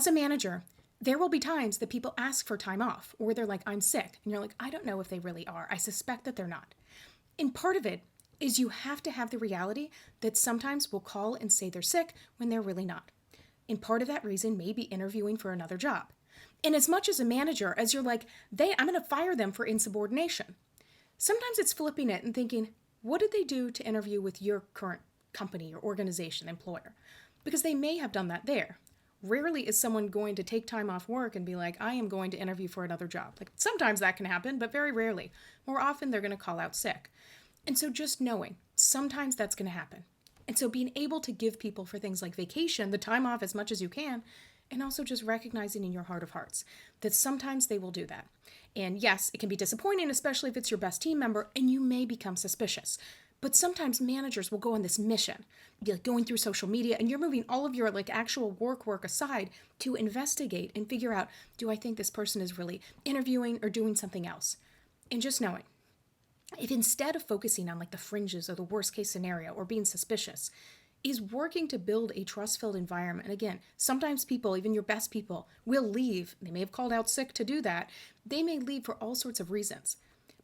as a manager, there will be times that people ask for time off or they're like, I'm sick. And you're like, I don't know if they really are. I suspect that they're not. And part of it is you have to have the reality that sometimes we'll call and say they're sick when they're really not. And part of that reason may be interviewing for another job. And as much as a manager, as you're like, I'm going to fire them for insubordination. Sometimes it's flipping it and thinking, what did they do to interview with your current company or organization, employer? Because they may have done that there. Rarely is someone going to take time off work and be like, I am going to interview for another job. Like sometimes that can happen, but very rarely. More often they're going to call out sick. And so just knowing, sometimes that's going to happen. And so being able to give people for things like vacation, the time off as much as you can, and also just recognizing in your heart of hearts that sometimes they will do that. And yes, it can be disappointing, especially if it's your best team member, and you may become suspicious. But sometimes managers will go on this mission, like going through social media, and you're moving all of your like actual work aside to investigate and figure out, do I think this person is really interviewing or doing something else? And just knowing, if instead of focusing on like the fringes or the worst case scenario or being suspicious, is working to build a trust-filled environment. And again, sometimes people, even your best people, will leave. They may have called out sick to do that. They may leave for all sorts of reasons.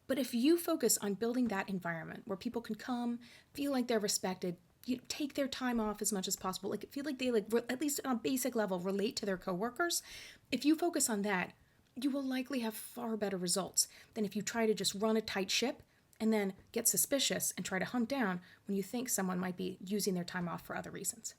But if you focus on building that environment where people can come, feel like they're respected, you take their time off as much as possible, like feel like they at least on a basic level relate to their coworkers. If you focus on that, you will likely have far better results than if you try to just run a tight ship and then get suspicious and try to hunt down when you think someone might be using their time off for other reasons.